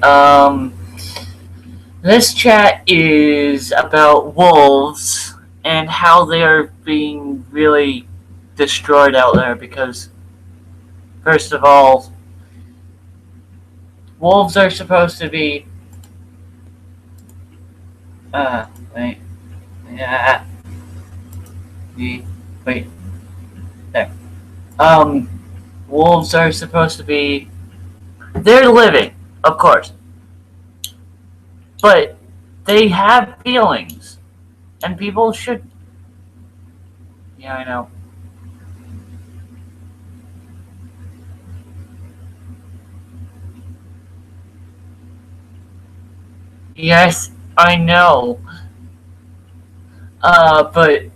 Um, this chat is about wolves and how they are being really destroyed out there because, first of all, wolves are supposed to be. Uh, wait. Yeah. Wait. There. Um, wolves are supposed to be. They're living, of course, but they have feelings, and people should. Yeah, I know. Yes, I know. But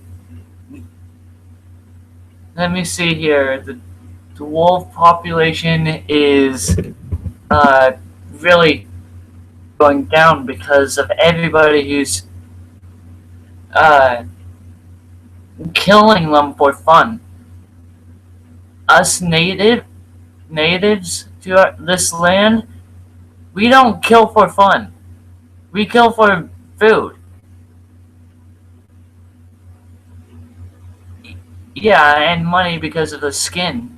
let me see here. The wolf population is uh really going down because of everybody who's uh killing them for fun. Us natives to this land, we don't kill for fun. We kill for food. Yeah, and money because of the skin.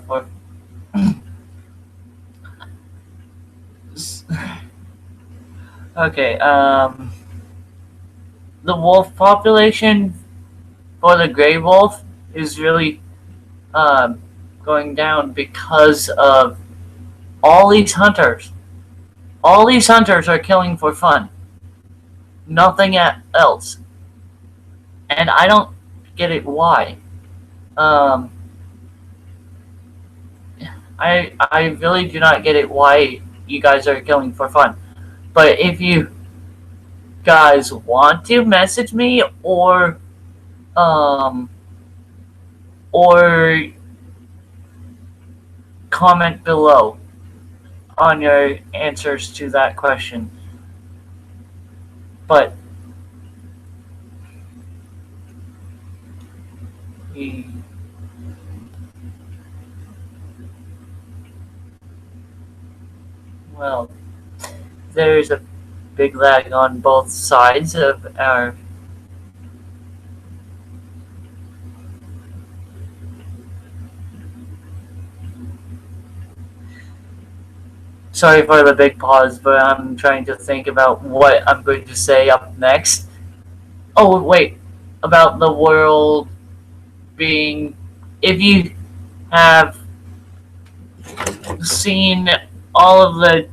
For okay. The wolf population for the gray wolf is really um going down because of all these hunters. All these hunters are killing for fun. Nothing else. And I don't get it why. Um, I really do not get it why you guys are killing for fun. But if you guys want to message me um or comment below on your answers to that question. But well, there's a big lag on both sides of our. Sorry for the big pause, but I'm trying to think about what I'm going to say up next. Oh, wait. About the world being. If you have seen all of the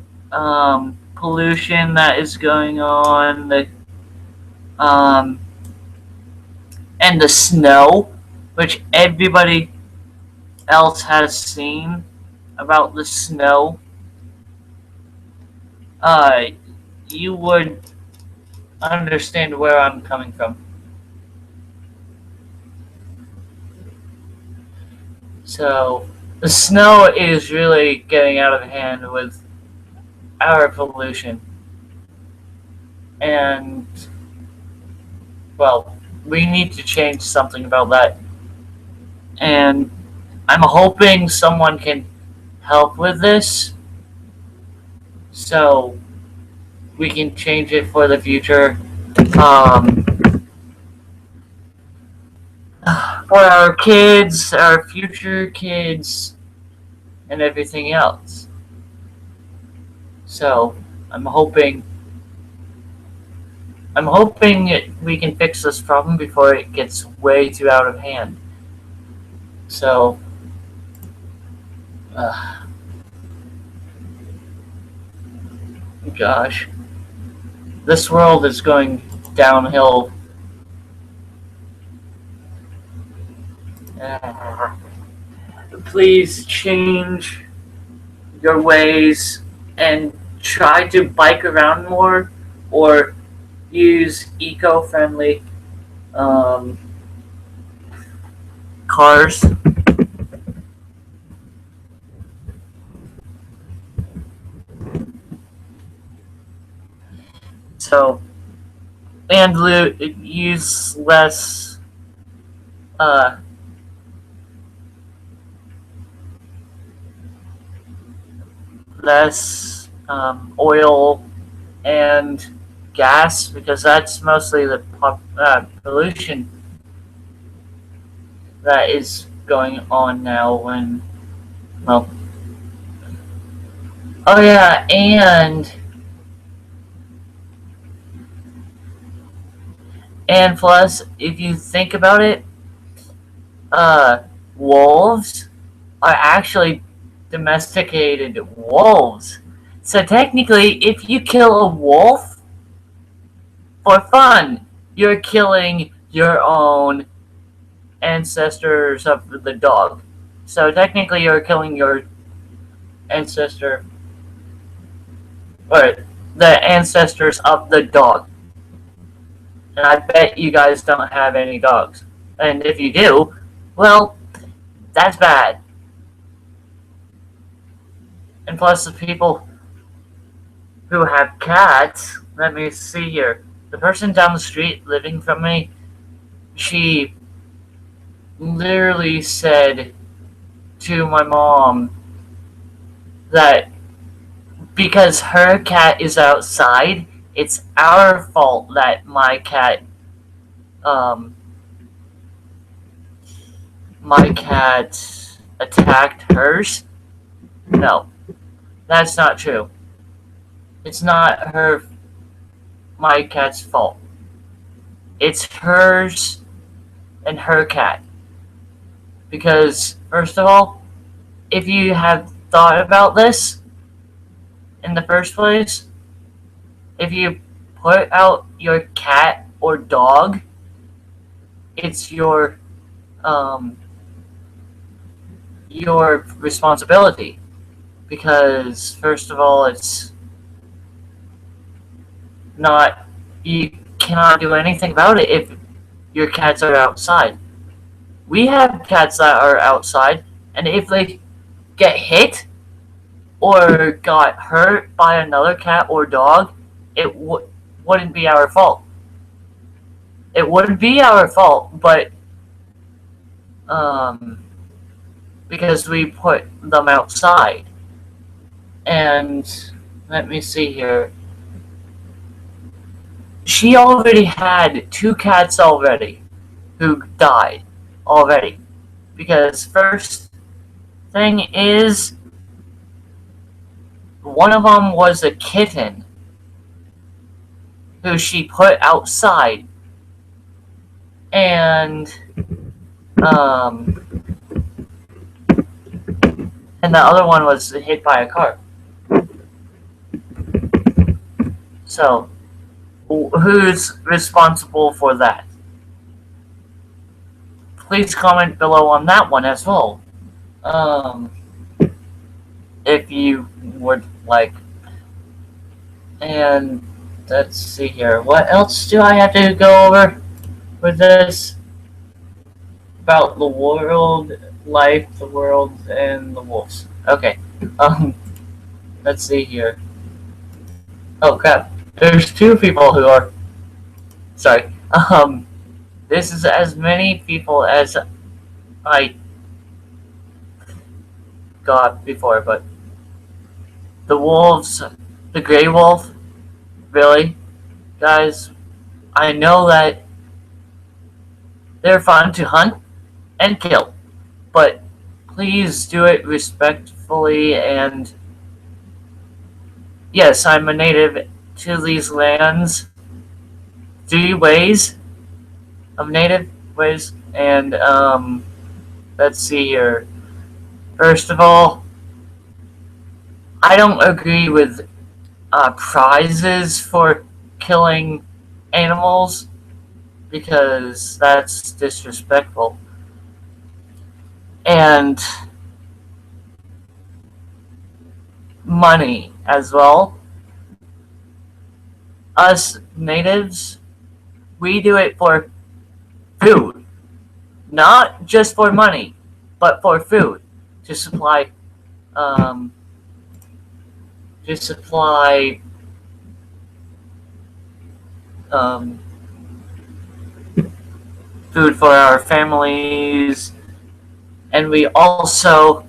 pollution that is going on, um, and the snow, which everybody else has seen about the snow, uh, you would understand where I'm coming from. So, the snow is really getting out of hand with our pollution. And, well, we need to change something about that. And I'm hoping someone can help with this so we can change it for the future. Um, for our kids, our future kids, and everything else. So I'm hoping I'm hoping we can fix this problem before it gets way too out of hand. So, uh, gosh, this world is going downhill. Uh, please change your ways and try to bike around more or use eco-friendly um, cars. So and use less uh, less oil and gas, because that's mostly the pollution that is going on now. When, well, oh yeah, and plus, if you think about it, uh, wolves are actually domesticated wolves. So technically, if you kill a wolf for fun, you're killing your own ancestors of the dog. So technically, you're killing your ancestor, or the ancestors of the dog. And I bet you guys don't have any dogs. And if you do, well, that's bad. And plus, the people who have cats, let me see here. The person down the street living from me, she literally said to my mom that because her cat is outside, it's our fault that my cat attacked hers. No, that's not true. It's not my cat's fault. It's hers and her cat. Because, first of all, if you have thought about this in the first place, if you put out your cat or dog, it's your responsibility. Because, first of all, it's not, you cannot do anything about it if your cats are outside. We have cats that are outside, and if they get hit or got hurt by another cat or dog, it wouldn't be our fault. It wouldn't be our fault, but because we put them outside. And let me see here. She already had 2 cats already who died already. Because first thing is, one of them was a kitten who she put outside, and the other one was hit by a car. So, who's responsible for that? Please comment below on that one as well. If you would like. And let's see here. What else do I have to go over with this? About the world, life, the world, and the wolves. Okay. Let's see here. Oh crap. There's 2 people who are. Sorry. This is as many people as I got before, but the wolves, the gray wolf, really, guys, I know that they're fun to hunt and kill, but please do it respectfully. And yes, I'm a native to these lands. 3 ways of native ways, and let's see here. First of all, I don't agree with prizes for killing animals, because that's disrespectful. And money as well. Us natives, we do it for food. Not just for money, but for food. To supply food for our families, and we also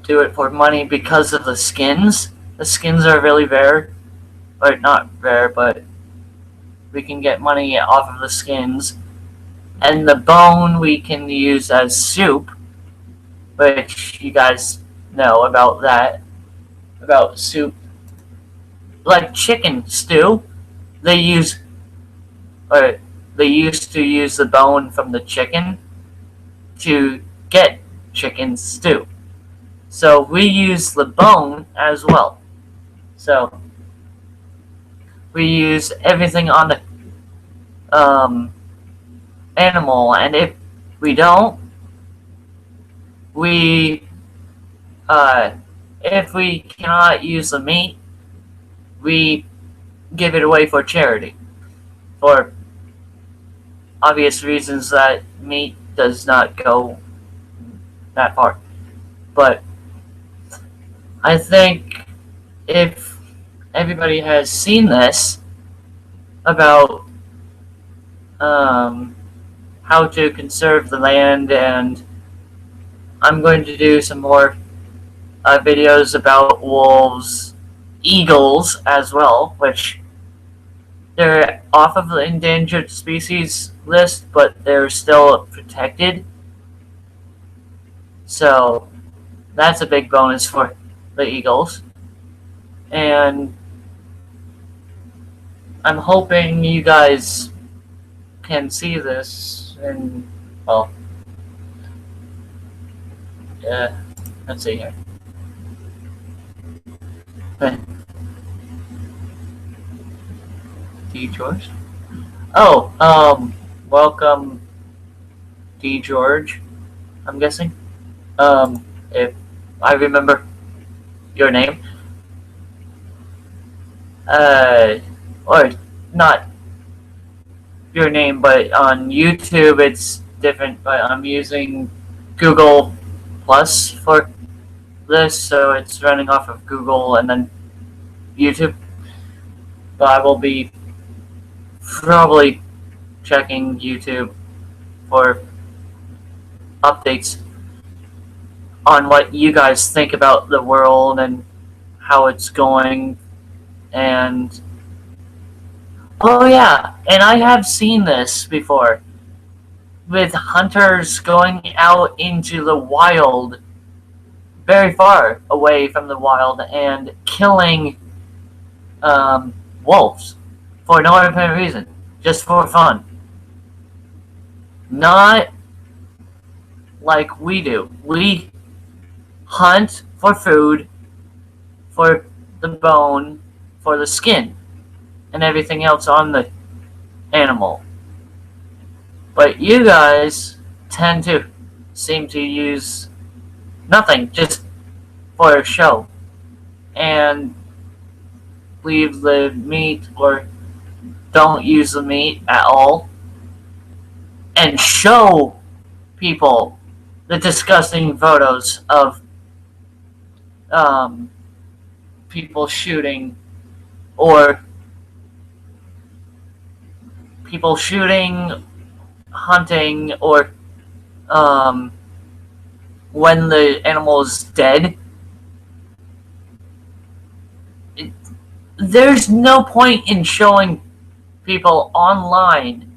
do it for money because of the skins. The skins are really rare, or not rare, but we can get money off of the skins. And the bone we can use as soup, which you guys know about that, about soup. Like chicken stew, they use, or they used to use the bone from the chicken to get chicken stew. So we use the bone as well. So we use everything on the animal, and if we don't, if we cannot use the meat, we give it away for charity. For obvious reasons that meat does not go that far. But I think if everybody has seen this about how to conserve the land, and I'm going to do some more videos about wolves, eagles as well, which they're off of the endangered species list, but they're still protected. So that's a big bonus for the eagles. And I'm hoping you guys can see this, and well, let's see here. D George. Oh, welcome, D George. I'm guessing. If I remember your name. Or not your name, but on YouTube it's different, but I'm using Google Plus for this, so it's running off of Google and then YouTube. But I will be probably checking YouTube for updates on what you guys think about the world and how it's going. And oh yeah, and I have seen this before with hunters going out into the wild, very far away from the wild, and killing wolves for no apparent reason, just for fun. Not like we do. We hunt for food, for the bone, for the skin, and everything else on the animal. But you guys tend to seem to use nothing, just for a show, and leave the meat, or don't use the meat at all, and show people the disgusting photos of people shooting, or people shooting, hunting, or when the animal is dead. There's no point in showing people online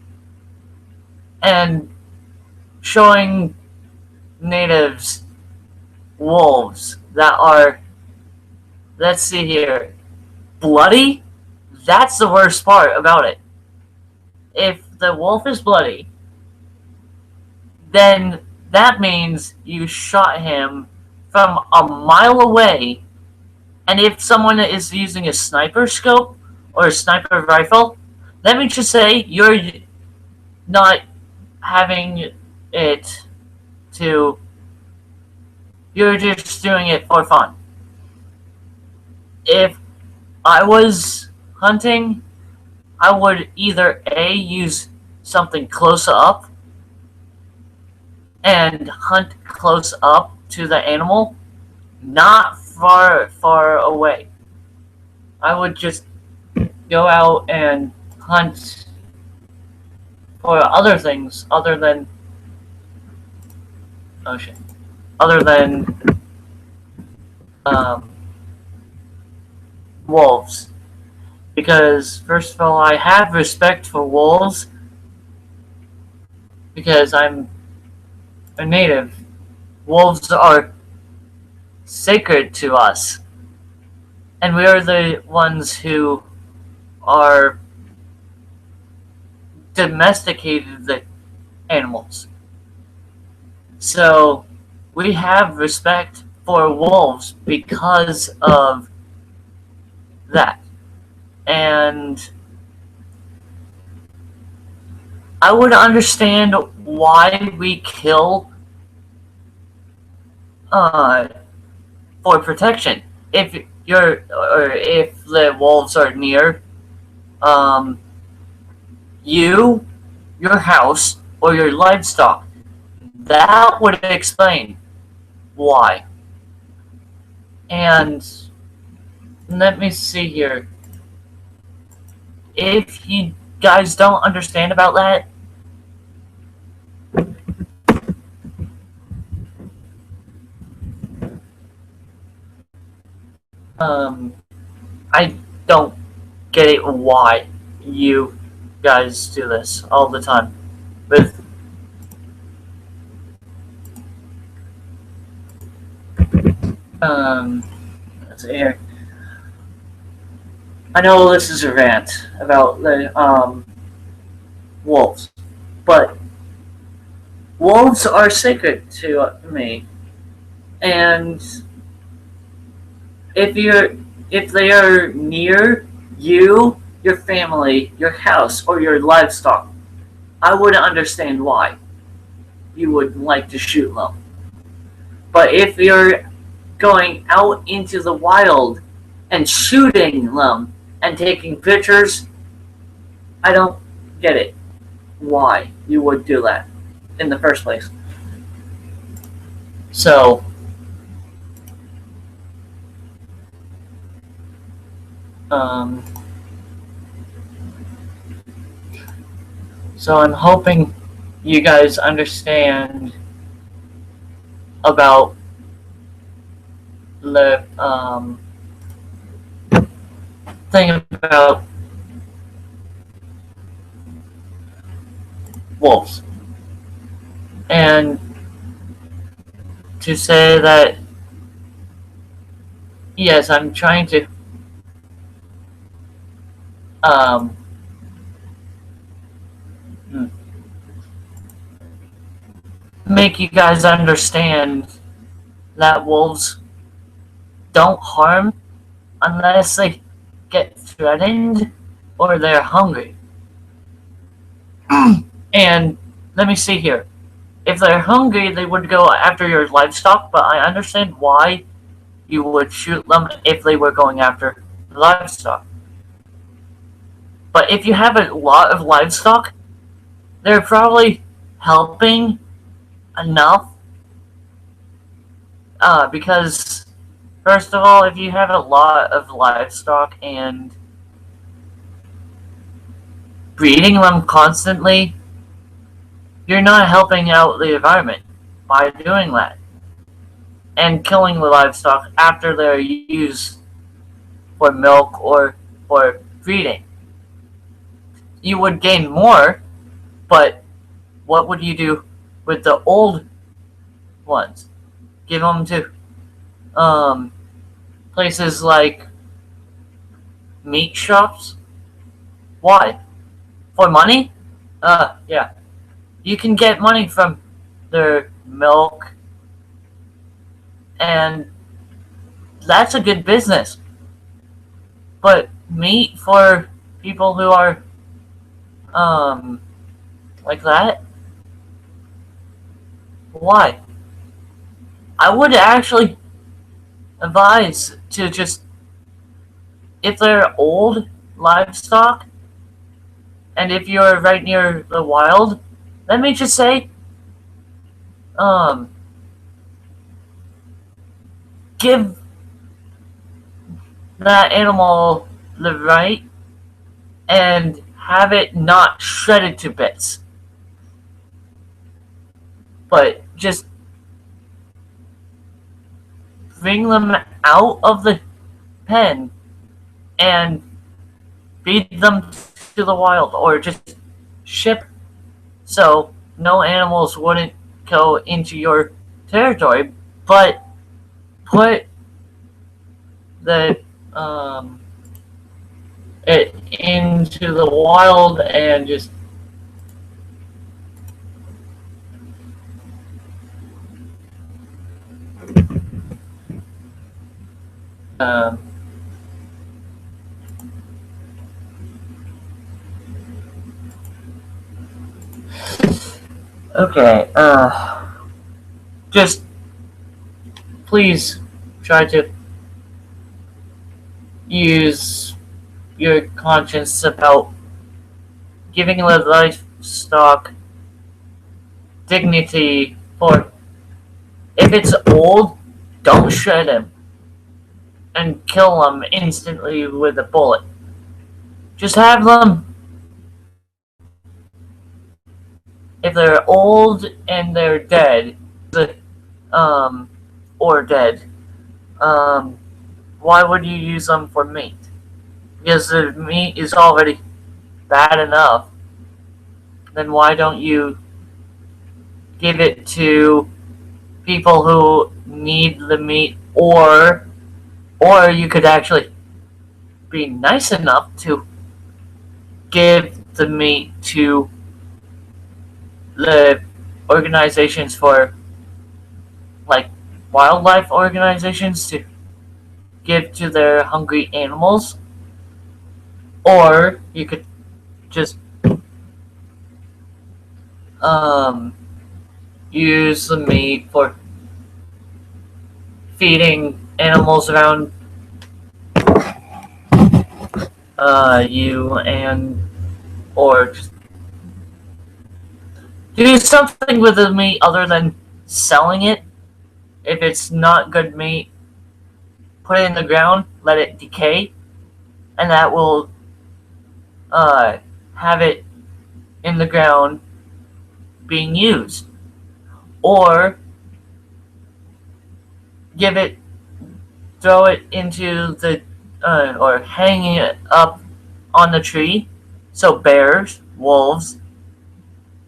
and showing natives wolves that are, let's see here, bloody. That's the worst part about it. If the wolf is bloody, then that means you shot him from a mile away. And if someone is using a sniper scope or a sniper rifle, let me just say you're not having it to, you're just doing it for fun. If I was hunting, I would either A, use something close up and hunt close up to the animal, not far away. I would just go out and hunt for other things other than um, wolves. Because, first of all, I have respect for wolves because I'm a native. Wolves are sacred to us, and we are the ones who are domesticated the animals. So we have respect for wolves because of that. And I would understand why we kill uh, for protection. If if the wolves are near um, you, your house, or your livestock, that would explain why. And let me see here. If you guys don't understand about that, um, I don't get it why you guys do this all the time. With let's see here. I know this is a rant about the wolves, but wolves are sacred to me, and if you're if they are near you, your family, your house, or your livestock, I wouldn't understand why you would like to shoot them. But if you're going out into the wild and shooting them and taking pictures, I don't get it. Why you would do that in the first place. So, um, so I'm hoping you guys understand about the thing about wolves. And to say that, yes, I'm trying to um, make you guys understand that wolves don't harm unless they get threatened or they're hungry. And let me see here. If they're hungry, they would go after your livestock, but I understand why you would shoot them if they were going after livestock. But if you have a lot of livestock, they're probably helping enough. Because, first of all, if you have a lot of livestock and breeding them constantly, you're not helping out the environment by doing that. And killing the livestock after they're used for milk or for breeding. You would gain more, but what would you do with the old ones? Give them to places like meat shops? Why? For money? Yeah. You can get money from their milk, and that's a good business. But meat for people who are like that? Why? I would actually advise to just, if they're old livestock, and if you're right near the wild, let me just say, give that animal the right and have it not shredded to bits. But just bring them out of the pen and feed them to the wild, or just ship so no animals wouldn't go into your territory, but put the it into the wild and just um, okay, just please try to use your conscience about giving the livestock dignity. For if it's old, don't shred him and kill him instantly with a bullet. Just have them, if they're old and they're dead, um, or dead, why would you use them for meat? Because the meat is already bad enough. Then why don't you give it to people who need the meat, or you could actually be nice enough to give the meat to the organizations for, like, wildlife organizations to give to their hungry animals, or you could just use the meat for feeding animals around you, and or just do something with the meat other than selling it. If it's not good meat, put it in the ground, let it decay, and that will have it in the ground being used. Or throw it into the, or hanging it up on the tree so bears, wolves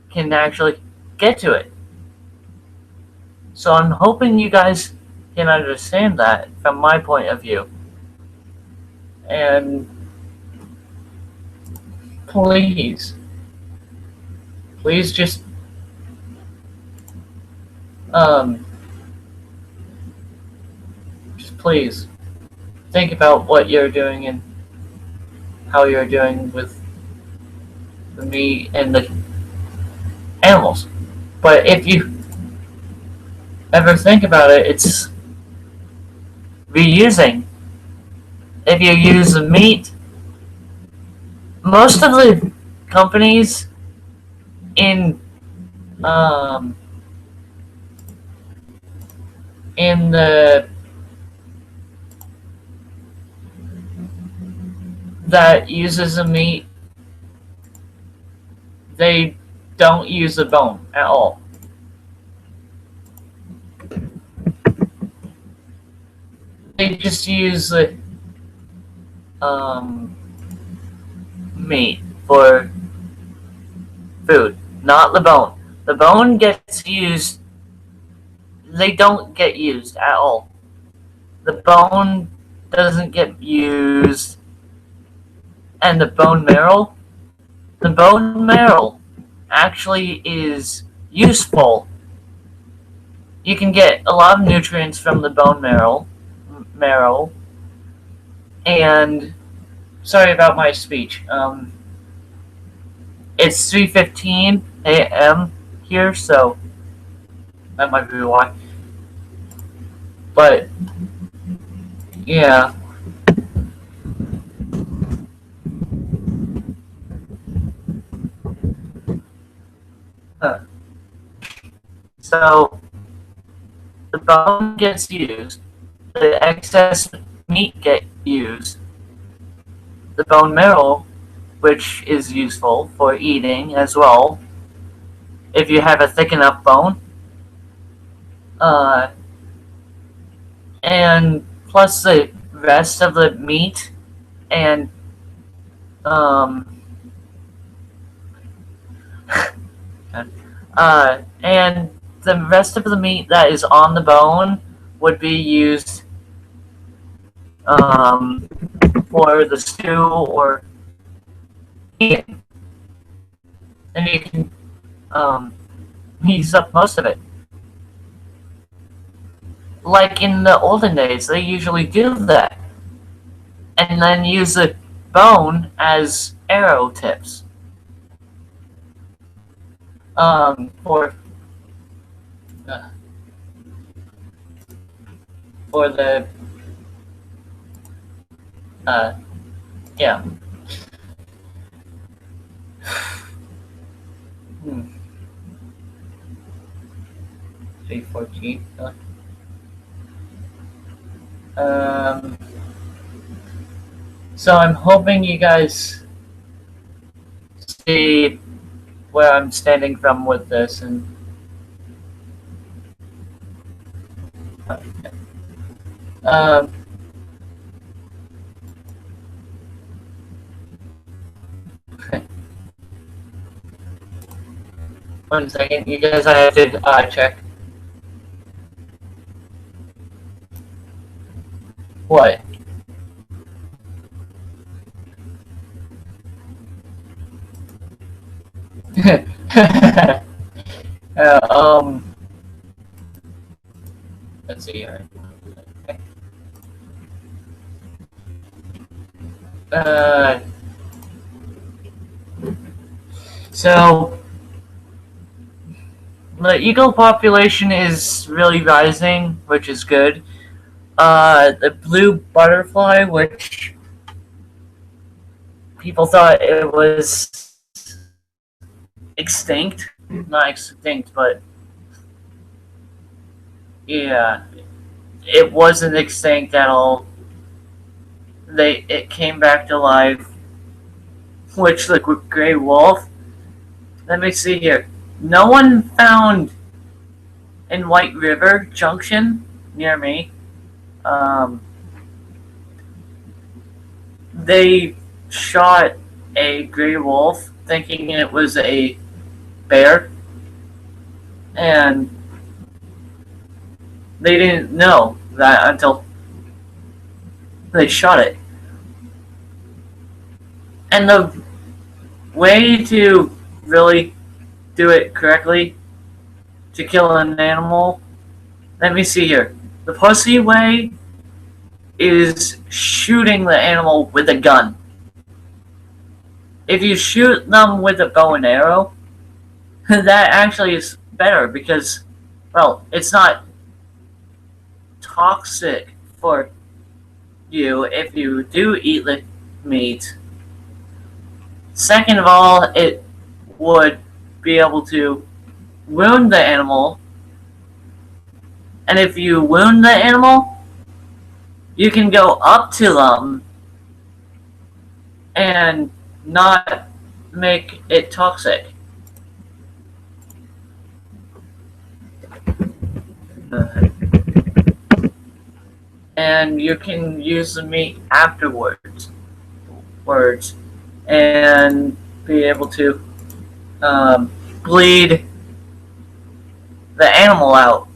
can actually get to it. So I'm hoping you guys can understand that from my point of view. And please just please think about what you're doing and how you're doing with the meat and the animals. But if you ever think about it, it's reusing. If you use the meat, most of the companies in the that uses the meat, they don't use the bone at all. They just use the meat for food, not the bone. The bone gets used. They don't get used at all. The bone doesn't get used, and the bone marrow actually is useful. You can get a lot of nutrients from the bone marrow, and sorry about my speech. It's 3:15 a.m. here, so that might be why. But yeah. So the bone gets used, the excess meat gets used, the bone marrow, which is useful for eating as well, if you have a thick enough bone, and plus the rest of the meat and and the rest of the meat that is on the bone would be used for the stew or eating, and you can use up most of it. Like in the olden days, they usually do that, and then use the bone as arrow tips for uh, for the uh, yeah. Hmm. 314. Um, so I'm hoping you guys see where I'm standing from with this, and um, one second, you guys, I have to check. What? uh, um, let's see here. Uh, so the eagle population is really rising, which is good. The blue butterfly, which people thought it was extinct, not extinct, but yeah, it wasn't extinct at all. It came back to life, which the gray wolf. Let me see here. No one found in White River Junction near me. Um, they shot a gray wolf thinking it was a bear, and they didn't know that until they shot it. And the way to really do it correctly to kill an animal, let me see here. The pussy way is shooting the animal with a gun. If you shoot them with a bow and arrow, that actually is better because, well, it's not toxic for you if you do eat the meat. Second of all, it would be able to wound the animal, and if you wound the animal, you can go up to them and not make it toxic. And you can use the meat afterwards, and be able to bleed the animal out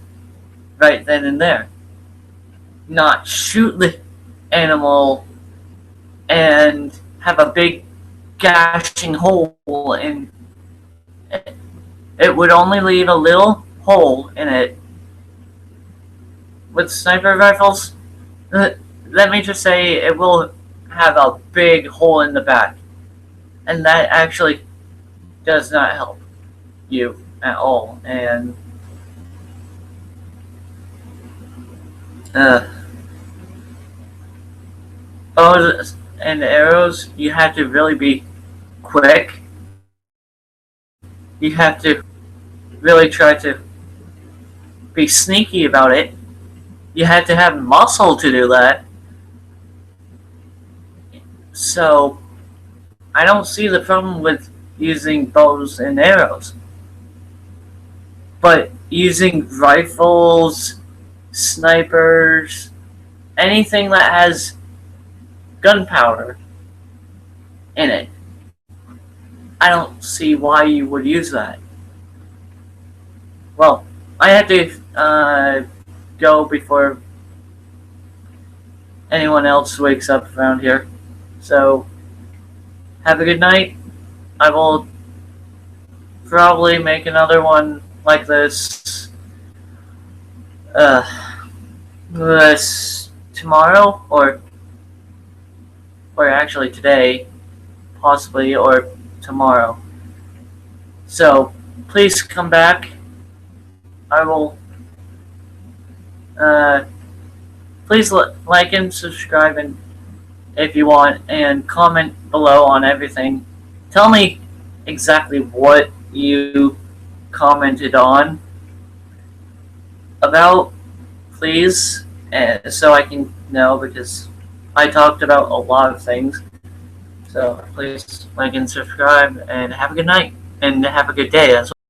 right then and there. Not shoot the animal and have a big gashing hole in it. It would only leave a little hole in it. With sniper rifles, let me just say it will have a big hole in the back. And that actually does not help you at all. And bows and arrows, you have to really be quick. You have to really try to be sneaky about it. You have to have muscle to do that. So I don't see the problem with using bows and arrows. But using rifles, snipers, anything that has gunpowder in it. I don't see why you would use that. Well, I have to go before anyone else wakes up around here. So, have a good night. I will probably make another one like this this tomorrow, or actually today, possibly, or tomorrow. So please come back. I will please like and subscribe, and if you want, and comment below on everything. Tell me exactly what you commented on about, please, so I can know, because I talked about a lot of things. So please like and subscribe, and have a good night, and have a good day as well.